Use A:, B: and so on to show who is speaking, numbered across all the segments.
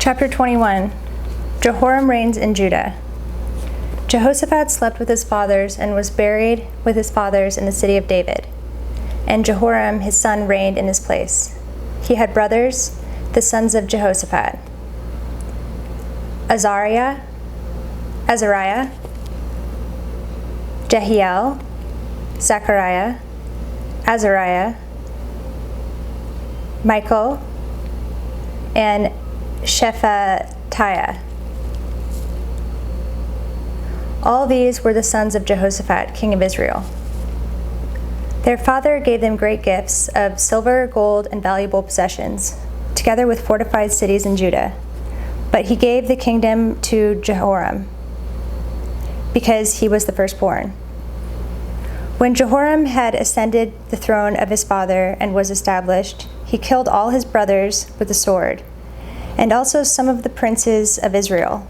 A: Chapter 21. Jehoram reigns in Judah. Jehoshaphat slept with his fathers and was buried with his fathers in the city of David. And Jehoram his son reigned in his place. He had brothers, the sons of Jehoshaphat: Azariah, Jehiel, Zechariah, Azariah, Michael, and Shephatiah. All these were the sons of Jehoshaphat, king of Israel. Their father gave them great gifts of silver, gold, and valuable possessions, together with fortified cities in Judah. But he gave the kingdom to Jehoram, because he was the firstborn. When Jehoram had ascended the throne of his father and was established, he killed all his brothers with the sword, and also some of the princes of Israel.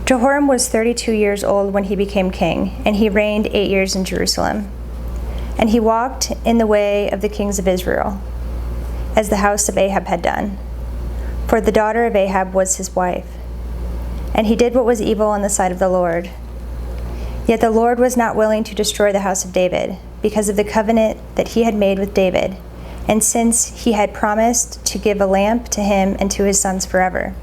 A: Jehoram was 32 years old when he became king, and he reigned 8 years in Jerusalem. And he walked in the way of the kings of Israel, as the house of Ahab had done, for the daughter of Ahab was his wife. And he did what was evil in the sight of the Lord. Yet the Lord was not willing to destroy the house of David, because of the covenant that he had made with David, and since he had promised to give a lamp to him and to his sons forever.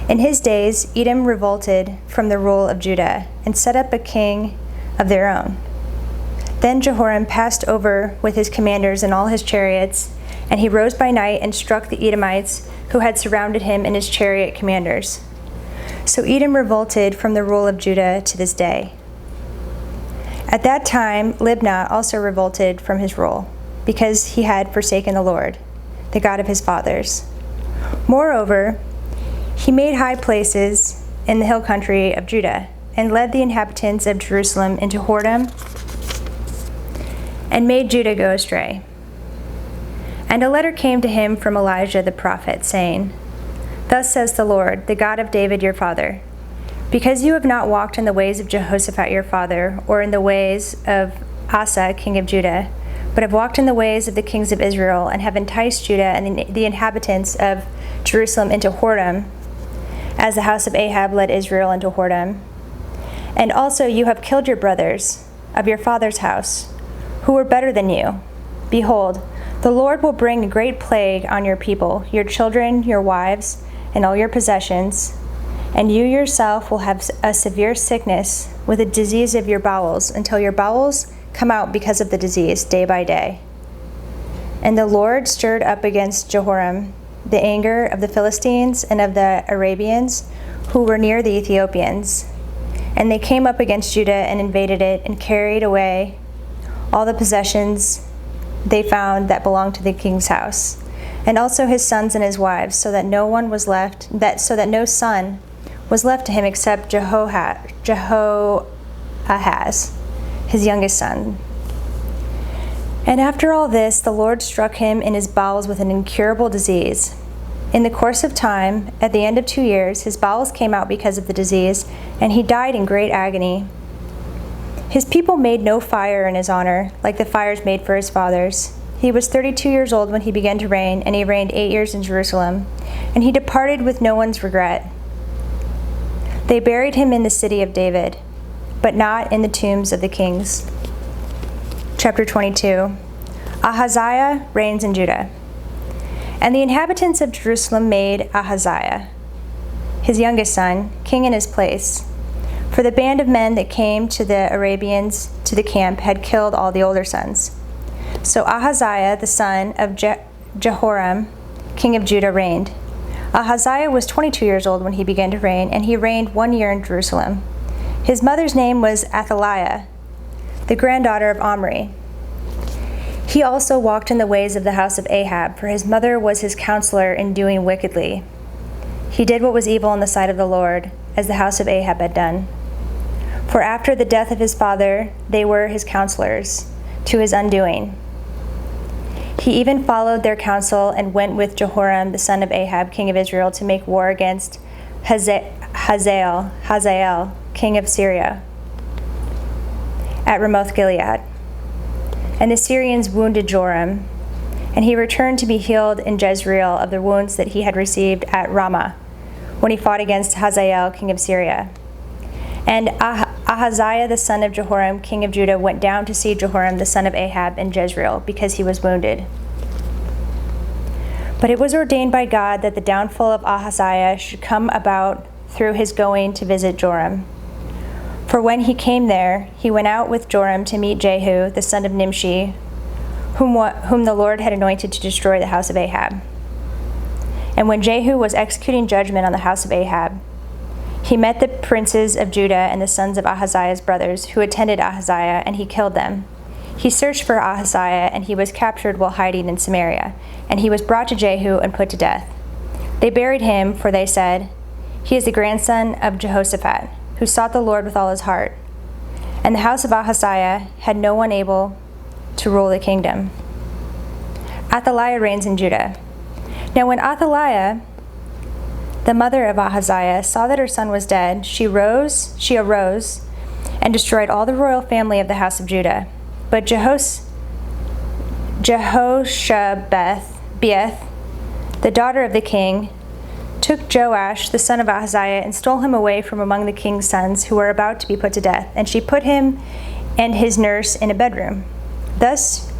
A: In his days, Edom revolted from the rule of Judah and set up a king of their own. Then Jehoram passed over with his commanders and all his chariots, and he rose by night and struck the Edomites who had surrounded him and his chariot commanders. So Edom revolted from the rule of Judah to this day. At that time, Libnah also revolted from his rule, because he had forsaken the Lord, the God of his fathers. Moreover, he made high places in the hill country of Judah, and led the inhabitants of Jerusalem into whoredom, and made Judah go astray. And a letter came to him from Elijah the prophet, saying, "Thus says the Lord, the God of David your father, because you have not walked in the ways of Jehoshaphat your father, or in the ways of Asa king of Judah, but have walked in the ways of the kings of Israel, and have enticed Judah and the inhabitants of Jerusalem into whoredom, as the house of Ahab led Israel into whoredom. And also you have killed your brothers of your father's house, who were better than you. Behold, the Lord will bring a great plague on your people, your children, your wives, and all your possessions, and you yourself will have a severe sickness with a disease of your bowels, until your bowels come out because of the disease day by day." And the Lord stirred up against Jehoram the anger of the Philistines and of the Arabians who were near the Ethiopians. And they came up against Judah and invaded it, and carried away all the possessions they found that belonged to the king's house, and also his sons and his wives, so that no son was left to him except Jehoahaz, his youngest son. And after all this, the Lord struck him in his bowels with an incurable disease. In the course of time, at the end of 2 years, his bowels came out because of the disease, and he died in great agony. His people made no fire in his honor, like the fires made for his fathers. He was 32 years old when he began to reign, and he reigned 8 years in Jerusalem, and he departed with no one's regret. They buried him in the city of David, but not in the tombs of the kings. Chapter 22. Ahaziah reigns in Judah. And the inhabitants of Jerusalem made Ahaziah, his youngest son, king in his place. For the band of men that came to the Arabians to the camp had killed all the older sons. So Ahaziah, the son of Jehoram, king of Judah, reigned. Ahaziah was 22 years old when he began to reign, and he reigned 1 year in Jerusalem. His mother's name was Athaliah, the granddaughter of Omri. He also walked in the ways of the house of Ahab, for his mother was his counselor in doing wickedly. He did what was evil in the sight of the Lord, as the house of Ahab had done. For after the death of his father, they were his counselors, to his undoing. He even followed their counsel and went with Jehoram, the son of Ahab, king of Israel, to make war against Hazael, king of Syria, at Ramoth Gilead. And the Syrians wounded Joram, And he returned to be healed in Jezreel of the wounds that he had received at Ramah, when he fought against Hazael, king of Syria. And Ahaziah the son of Jehoram, king of Judah, went down to see Jehoram the son of Ahab in Jezreel, because he was wounded. But it was ordained by God that the downfall of Ahaziah should come about through his going to visit Joram. For when he came there, he went out with Joram to meet Jehu the son of Nimshi, whom the Lord had anointed to destroy the house of Ahab. And when Jehu was executing judgment on the house of Ahab, he met the princes of Judah and the sons of Ahaziah's brothers who attended Ahaziah, and he killed them. He searched for Ahaziah, and he was captured while hiding in Samaria, and he was brought to Jehu and put to death. They buried him, for they said, "He is the grandson of Jehoshaphat, who sought the Lord with all his heart." And the house of Ahaziah had no one able to rule the kingdom. Athaliah reigns in Judah. Now when Athaliah, the mother of Ahaziah, saw that her son was dead, she arose and destroyed all the royal family of the house of Judah. But Jehoshabeth, the daughter of the king, took Joash, the son of Ahaziah, and stole him away from among the king's sons who were about to be put to death, and she put him and his nurse in a bedroom. Thus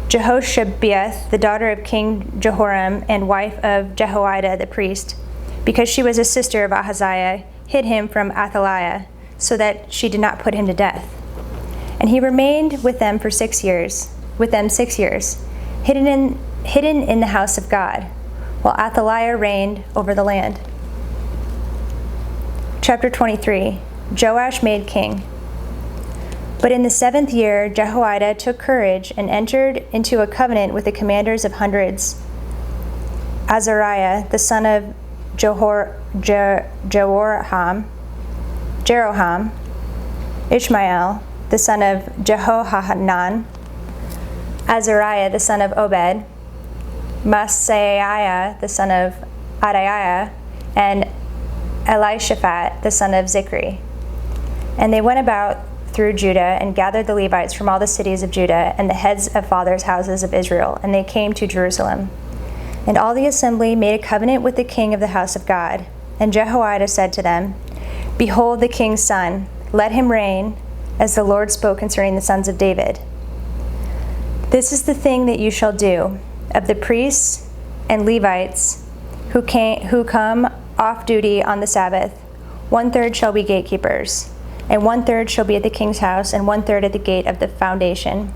A: Jehoshabeth, the daughter of King Jehoram and wife of Jehoiada the priest, because she was a sister of Ahaziah, hid him from Athaliah, so that she did not put him to death. And he remained with them 6 years, hidden in the house of God, while Athaliah reigned over the land. Chapter 23. Joash made king. But in the 7th year, Jehoiada took courage and entered into a covenant with the commanders of hundreds, Azariah, the son of Jeroham, Ishmael, the son of Jehohanan, Azariah, the son of Obed, Maaseiah, the son of Adaiah, and Elishaphat, the son of Zichri. And they went about through Judah and gathered the Levites from all the cities of Judah and the heads of fathers' houses of Israel, and they came to Jerusalem. And all the assembly made a covenant with the king of the house of God. And Jehoiada said to them, "Behold the king's son, let him reign, as the Lord spoke concerning the sons of David. This is the thing that you shall do. Of the priests and Levites who come off duty on the Sabbath, 1/3 shall be gatekeepers, and 1/3 shall be at the king's house, and 1/3 at the gate of the foundation.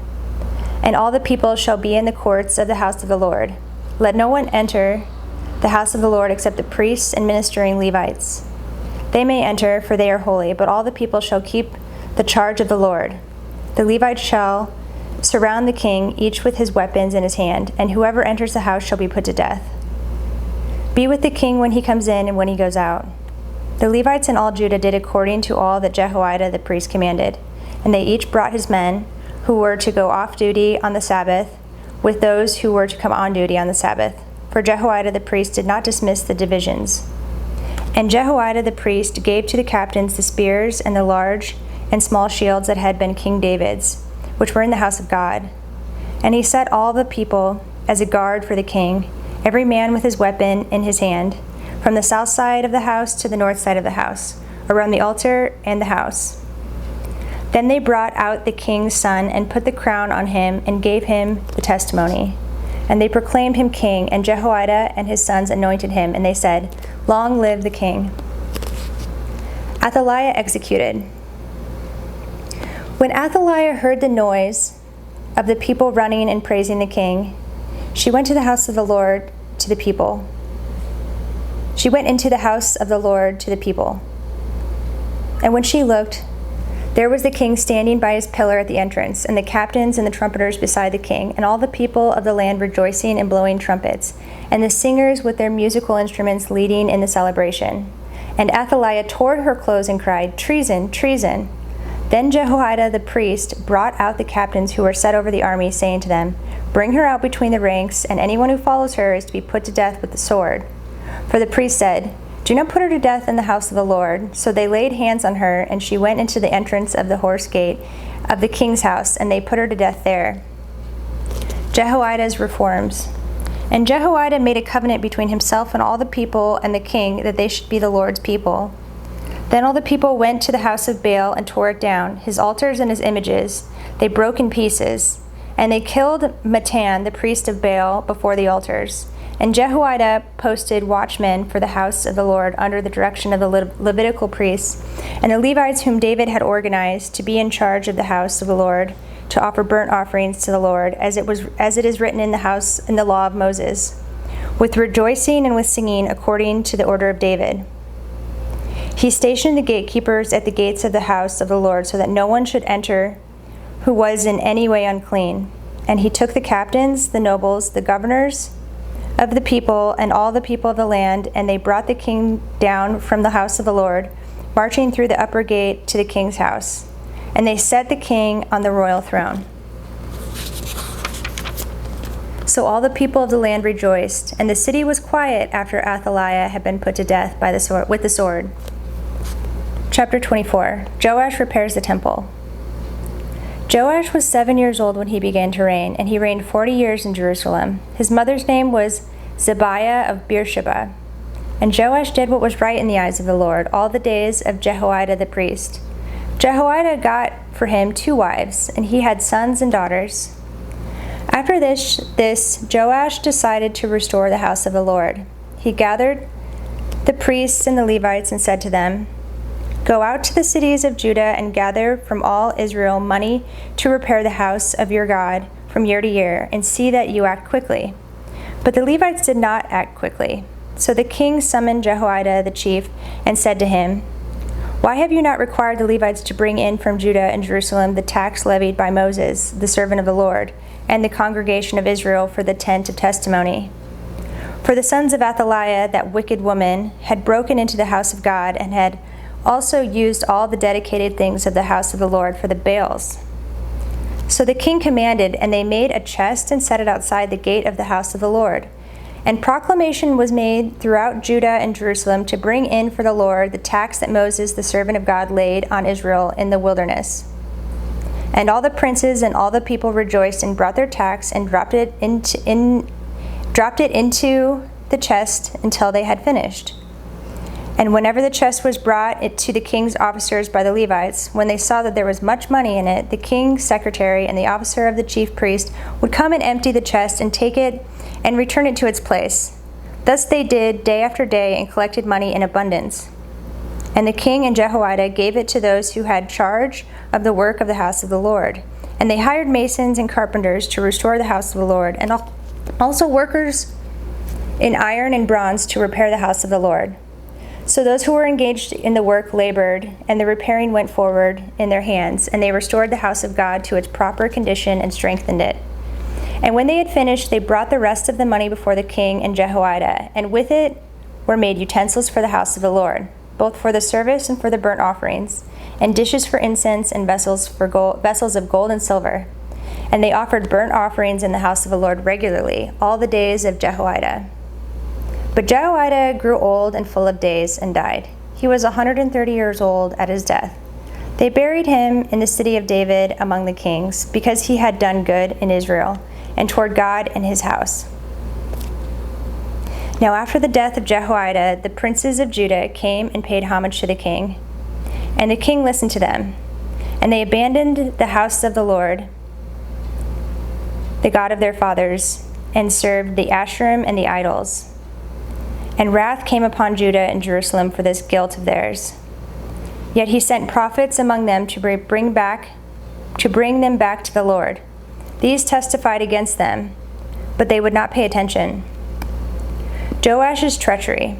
A: And all the people shall be in the courts of the house of the Lord. Let no one enter the house of the Lord except the priests and ministering Levites. They may enter, for they are holy, but all the people shall keep the charge of the Lord. The Levites shall surround the king, each with his weapons in his hand, and whoever enters the house shall be put to death. Be with the king when he comes in and when he goes out." The Levites and all Judah did according to all that Jehoiada the priest commanded, and they each brought his men who were to go off duty on the Sabbath with those who were to come on duty on the Sabbath. For Jehoiada the priest did not dismiss the divisions. And Jehoiada the priest gave to the captains the spears and the large and small shields that had been King David's, which were in the house of God. And he set all the people as a guard for the king, every man with his weapon in his hand, from the south side of the house to the north side of the house, around the altar and the house. Then they brought out the king's son and put the crown on him and gave him the testimony. And they proclaimed him king, and Jehoiada and his sons anointed him, and they said, "Long live the king." Athaliah executed. When Athaliah heard the noise of the people running and praising the king, she went to the house of the Lord to the people. She went into the house of the Lord to the people. And when she looked, there was the king standing by his pillar at the entrance, and the captains and the trumpeters beside the king, and all the people of the land rejoicing and blowing trumpets, and the singers with their musical instruments leading in the celebration. And Athaliah tore her clothes and cried, "Treason, treason!" Then Jehoiada the priest brought out the captains who were set over the army, saying to them, "Bring her out between the ranks, and anyone who follows her is to be put to death with the sword." For the priest said, "Do not put her to death in the house of the Lord." So they laid hands on her, and she went into the entrance of the horse gate of the king's house, and they put her to death there. Jehoiada's reforms. And Jehoiada made a covenant between himself and all the people and the king that they should be the Lord's people. Then all the people went to the house of Baal and tore it down, his altars and his images. They broke in pieces. And they killed Mattan, the priest of Baal, before the altars. And Jehoiada posted watchmen for the house of the Lord under the direction of the Levitical priests and the Levites whom David had organized to be in charge of the house of the Lord, to offer burnt offerings to the Lord, as it is written in the law of Moses, with rejoicing and with singing according to the order of David. He stationed the gatekeepers at the gates of the house of the Lord so that no one should enter who was in any way unclean. And he took the captains, the nobles, the governors of the people, and all the people of the land, and they brought the king down from the house of the Lord, marching through the upper gate to the king's house. And they set the king on the royal throne. So all the people of the land rejoiced, and the city was quiet after Athaliah had been put to death by the sword, with the sword. Chapter 24. Joash repairs the temple. Joash was 7 years old when he began to reign, and he reigned 40 years in Jerusalem. His mother's name was Zebiah of Beersheba. And Joash did what was right in the eyes of the Lord all the days of Jehoiada the priest. Jehoiada got for him 2 wives, and he had sons and daughters. After this, Joash decided to restore the house of the Lord. He gathered the priests and the Levites and said to them, "Go out to the cities of Judah and gather from all Israel money to repair the house of your God from year to year, and see that you act quickly." But the Levites did not act quickly. So the king summoned Jehoiada the chief and said to him, "Why have you not required the Levites to bring in from Judah and Jerusalem the tax levied by Moses, the servant of the Lord, and the congregation of Israel for the tent of testimony?" For the sons of Athaliah, that wicked woman, had broken into the house of God and had also used all the dedicated things of the house of the Lord for the Baals. So the king commanded, and they made a chest and set it outside the gate of the house of the Lord. And proclamation was made throughout Judah and Jerusalem to bring in for the Lord the tax that Moses, the servant of God, laid on Israel in the wilderness. And all the princes and all the people rejoiced and brought their tax and dropped it into the chest until they had finished. And whenever the chest was brought to the king's officers by the Levites, when they saw that there was much money in it, the king's secretary and the officer of the chief priest would come and empty the chest and take it and return it to its place. Thus they did day after day and collected money in abundance. And the king and Jehoiada gave it to those who had charge of the work of the house of the Lord. And they hired masons and carpenters to restore the house of the Lord, and also workers in iron and bronze to repair the house of the Lord. So those who were engaged in the work labored, and the repairing went forward in their hands, and they restored the house of God to its proper condition and strengthened it. And when they had finished, they brought the rest of the money before the king and Jehoiada, and with it were made utensils for the house of the Lord, both for the service and for the burnt offerings, and dishes for incense, and vessels of gold and silver. And they offered burnt offerings in the house of the Lord regularly, all the days of Jehoiada. But Jehoiada grew old and full of days and died. He was 130 years old at his death. They buried him in the city of David among the kings, because he had done good in Israel, and toward God and his house. Now after the death of Jehoiada, the princes of Judah came and paid homage to the king. And the king listened to them. And they abandoned the house of the Lord, the God of their fathers, and served the Asherim and the idols. And wrath came upon Judah and Jerusalem for this guilt of theirs. Yet he sent prophets among them to bring them back to the Lord. These testified against them, but they would not pay attention. Joash's treachery.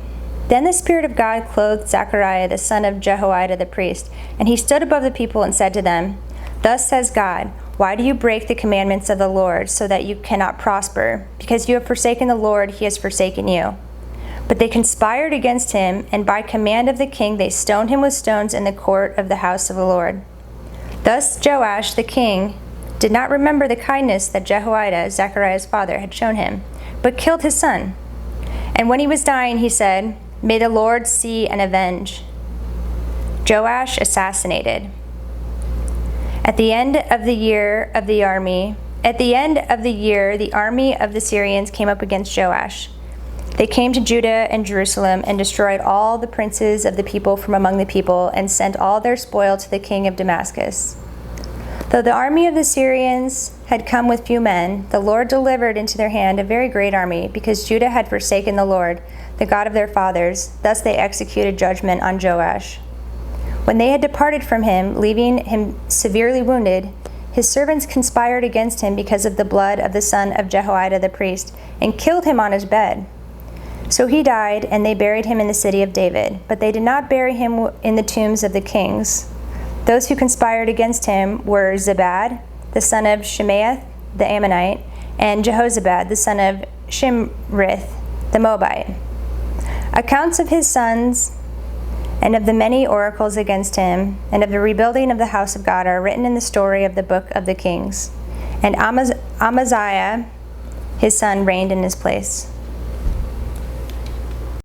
A: Then the Spirit of God clothed Zechariah, the son of Jehoiada the priest, and he stood above the people and said to them, "Thus says God, why do you break the commandments of the Lord so that you cannot prosper? Because you have forsaken the Lord, he has forsaken you." But they conspired against him, and by command of the king they stoned him with stones in the court of the house of the Lord. Thus Joash the king did not remember the kindness that Jehoiada, Zechariah's father, had shown him, but killed his son. And when he was dying, he said, "May the Lord see and avenge." Joash assassinated. At the end of the year of the army, At the end of the year, the army of the Syrians came up against Joash. They came to Judah and Jerusalem and destroyed all the princes of the people from among the people and sent all their spoil to the king of Damascus. Though the army of the Syrians had come with few men, the Lord delivered into their hand a very great army, because Judah had forsaken the Lord, the God of their fathers. Thus they executed judgment on Joash. When they had departed from him, leaving him severely wounded, his servants conspired against him because of the blood of the son of Jehoiada the priest, and killed him on his bed. So he died, and they buried him in the city of David. But they did not bury him in the tombs of the kings. Those who conspired against him were Zabad, the son of Shemaeth the Ammonite, and Jehozabad, the son of Shimrith the Moabite. Accounts of his sons and of the many oracles against him, and of the rebuilding of the house of God are written in the story of the book of the kings. And Amaziah, his son, reigned in his place.